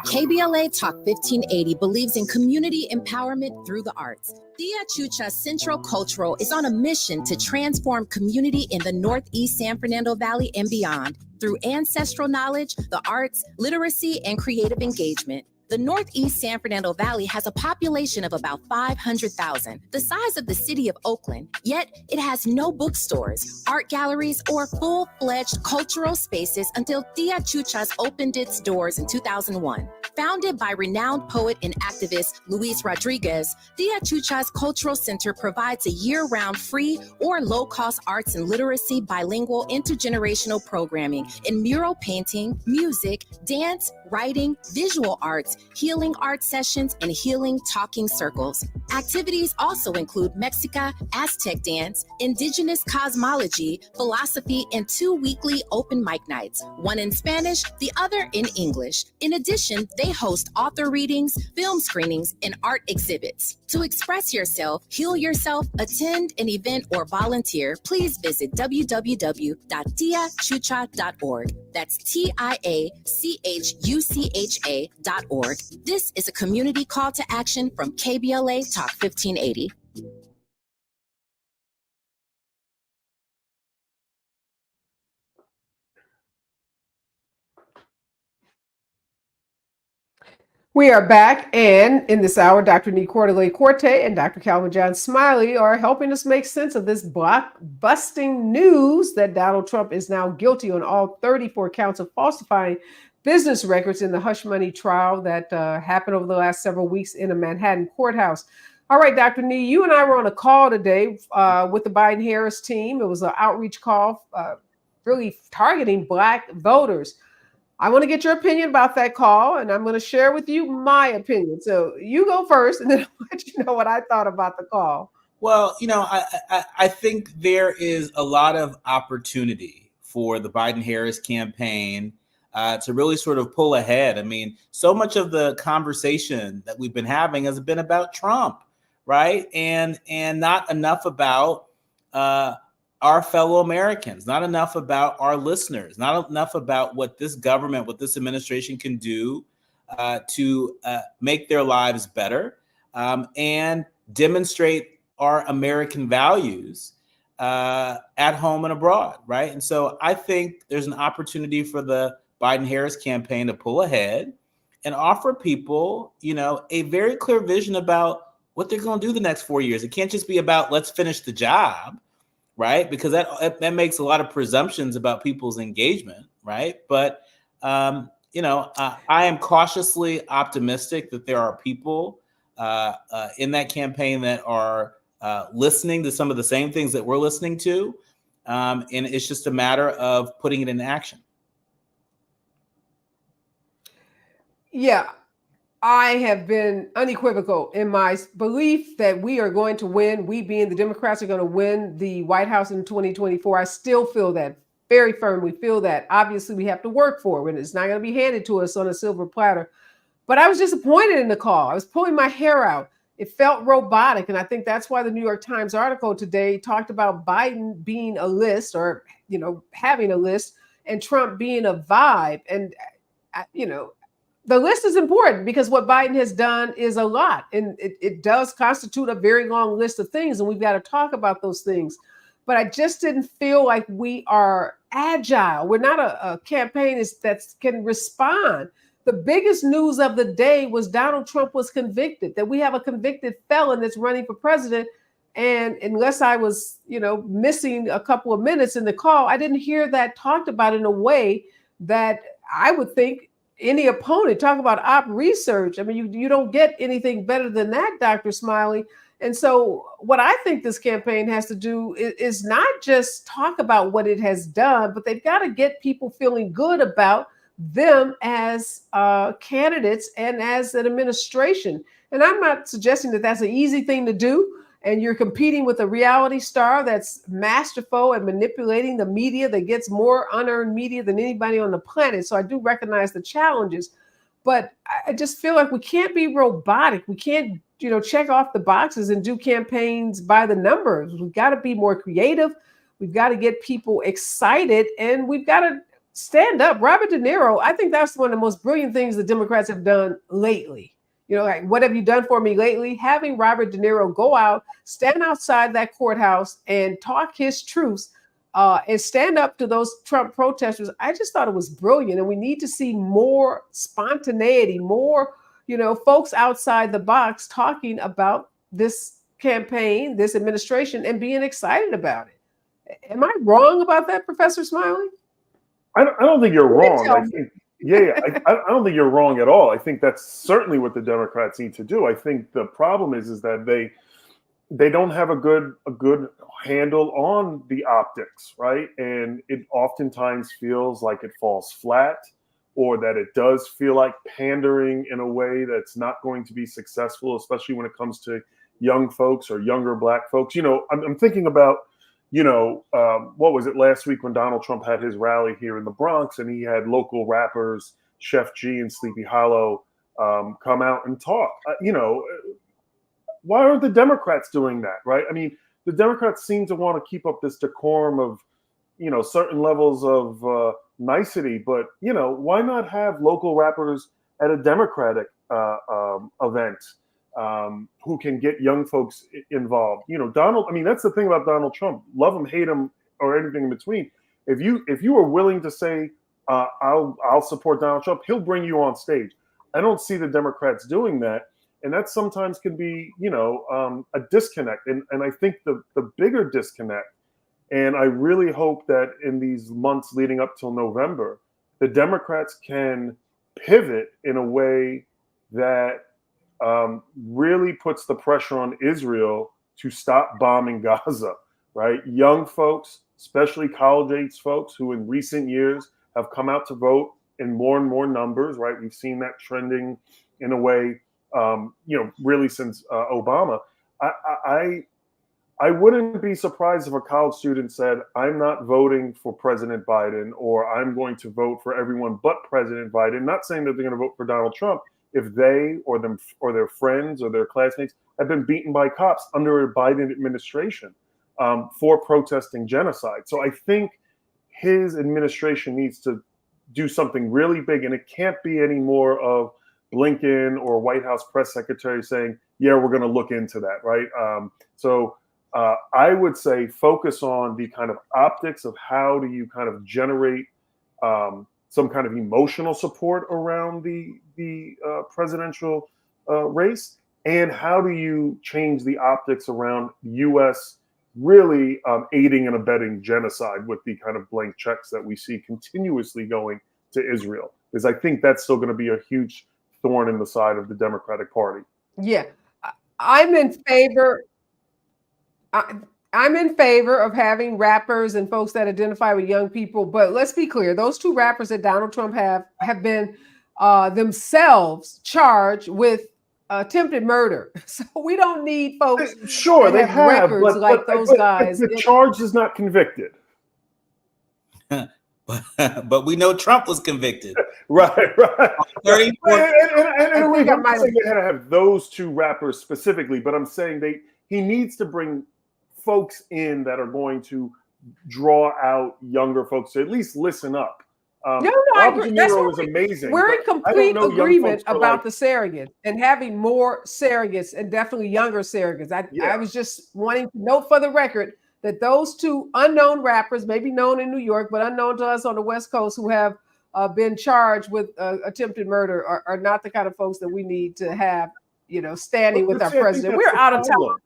KBLA Talk 1580 believes in community empowerment through the arts. Tia Chucha Central Cultural is on a mission to transform community in the Northeast San Fernando Valley and beyond through ancestral knowledge, the arts, literacy, and creative engagement. The Northeast San Fernando Valley has a population of about 500,000, the size of the city of Oakland, yet it has no bookstores, art galleries, or full-fledged cultural spaces until Tia Chuchas opened its doors in 2001. Founded by renowned poet and activist Luis Rodriguez, Tia Chuchas Cultural Center provides a year-round free or low-cost arts and literacy bilingual intergenerational programming in mural painting, music, dance, writing, visual arts, healing art sessions, and healing talking circles. Activities also include Mexica, Aztec dance, indigenous cosmology, philosophy, and 2 weekly open mic nights, one in Spanish, the other in English. In addition, they host author readings, film screenings, and art exhibits. To express yourself, heal yourself, attend an event, or volunteer, please visit www.tiachucha.org. That's TIACHUCHA.org. This is a community call to action from KBLA Talk 1580. We are back, and in this hour, Dr. Nee Corte and Dr. Calvin John Smiley are helping us make sense of this block-busting news that Donald Trump is now guilty on all 34 counts of falsifying business records in the hush money trial that happened over the last several weeks in a Manhattan courthouse. All right, Dr. Nee, you and I were on a call today with the Biden-Harris team. It was an outreach call really targeting Black voters. I want to get your opinion about that call, and I'm going to share with you my opinion. So you go first, and then I'll let you know what I thought about the call. Well, I think there is a lot of opportunity for the Biden-Harris campaign to really sort of pull ahead. I mean, so much of the conversation that we've been having has been about Trump, right? And not enough about our fellow Americans, not enough about our listeners, not enough about what this government, what this administration can do to make their lives better and demonstrate our American values at home and abroad, right? And so I think there's an opportunity for the Biden-Harris campaign to pull ahead and offer people, a very clear vision about what they're going to do the next 4 years. It can't just be about let's finish the job, right? Because that makes a lot of presumptions about people's engagement, right? But I am cautiously optimistic that there are people in that campaign that are listening to some of the same things that we're listening to, and it's just a matter of putting it into action. Yeah, I have been unequivocal in my belief that we are going to win. We being the Democrats are going to win the White House in 2024. I still feel that very firm. We feel that. Obviously, we have to work for it, and it's not going to be handed to us on a silver platter. But I was disappointed in the call. I was pulling my hair out. It felt robotic, and I think that's why the New York Times article today talked about Biden being a list, or having a list, and Trump being a vibe. And the list is important because what Biden has done is a lot, and it does constitute a very long list of things, and we've got to talk about those things. But I just didn't feel like we are agile. We're not a campaign that can respond. The biggest news of the day was Donald Trump was convicted, that we have a convicted felon that's running for president. And unless I was, missing a couple of minutes in the call, I didn't hear that talked about in a way that I would think any opponent. Talk about op research. I mean, you don't get anything better than that, Dr. Smiley. And so what I think this campaign has to do is not just talk about what it has done, but they've got to get people feeling good about them as candidates and as an administration. And I'm not suggesting that that's an easy thing to do. And you're competing with a reality star that's masterful at manipulating the media, that gets more unearned media than anybody on the planet. So I do recognize the challenges, but I just feel like we can't be robotic. We can't, check off the boxes and do campaigns by the numbers. We've got to be more creative. We've got to get people excited, and we've got to stand up. Robert De Niro, I think that's one of the most brilliant things the Democrats have done lately. Like, what have you done for me lately? Having Robert De Niro go out, stand outside that courthouse and talk his truths and stand up to those Trump protesters. I just thought it was brilliant. And we need to see more spontaneity, more, folks outside the box talking about this campaign, this administration, and being excited about it. Am I wrong about that, Professor Smiley? I don't think you're wrong. I think, I don't think you're wrong at all. I think that's certainly what the Democrats need to do. I think the problem is that they don't have a good handle on the optics, right? And it oftentimes feels like it falls flat, or that it does feel like pandering in a way that's not going to be successful, especially when it comes to young folks or younger Black folks. I'm thinking about, what was it last week when Donald Trump had his rally here in the Bronx, and he had local rappers, Chef G and Sleepy Hollow, come out and talk. Why aren't the Democrats doing that, right? I mean, the Democrats seem to want to keep up this decorum of, certain levels of nicety, but, why not have local rappers at a Democratic event? Who can get young folks involved? That's the thing about Donald Trump. Love him, hate him, or anything in between. If you are willing to say, I'll support Donald Trump, he'll bring you on stage. I don't see the Democrats doing that. And that sometimes can be, a disconnect. And I think the bigger disconnect, and I really hope that in these months leading up till November, the Democrats can pivot in a way that really puts the pressure on Israel to stop bombing Gaza, right? Young folks, especially college-age folks who in recent years have come out to vote in more and more numbers, right? We've seen that trending in a way, really since Obama. I wouldn't be surprised if a college student said, I'm not voting for President Biden, or I'm going to vote for everyone but President Biden. Not saying that they're going to vote for Donald Trump if they or their friends or their classmates have been beaten by cops under a Biden administration. for protesting genocide. So I think his administration needs to do something really big, and it can't be any more of Blinken or White House press secretary saying, yeah, we're going to look into that, right? I would say focus on the kind of optics of how do you kind of generate some kind of emotional support around the presidential race, and how do you change the optics around U.S. really aiding and abetting genocide with the kind of blank checks that we see continuously going to Israel, because I think that's still going to be a huge thorn in the side of the Democratic Party. Yeah, I'm in favor. I'm in favor of having rappers and folks that identify with young people. But let's be clear: those two rappers that Donald Trump have been themselves charged with attempted murder. So we don't need folks. Sure, they have records like those guys. The charge is not convicted. But we know Trump was convicted. Right. 34. I'm not saying they had to have those two rappers specifically, but I'm saying he needs to bring folks in that are going to draw out younger folks to at least listen up. I agree. Was amazing. We're in complete agreement about the surrogates and having more surrogates, and definitely younger surrogates. I was just wanting to note for the record that those two unknown rappers, maybe known in New York, but unknown to us on the West Coast, who have been charged with attempted murder are not the kind of folks that we need to have, standing with our president. We're out of time.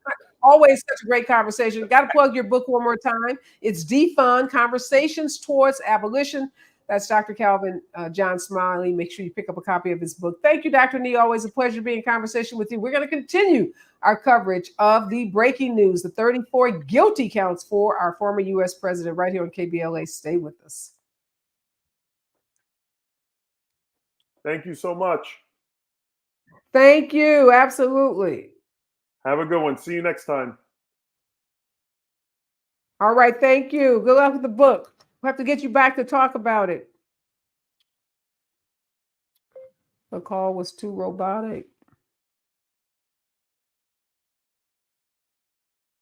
Always such a great conversation. Got to plug your book one more time. It's Defund: Conversations Towards Abolition. That's Dr. Calvin John Smiley. Make sure you pick up a copy of his book. Thank you, Dr. Nee. Always a pleasure being in conversation with you. We're going to continue our coverage of the breaking news, the 34 guilty counts for our former U.S. president, right here on KBLA. Stay with us. Thank you so much. Thank you. Absolutely. Have a good one. See you next time. All right. Thank you. Good luck with the book. We'll have to get you back to talk about it. The call was too robotic.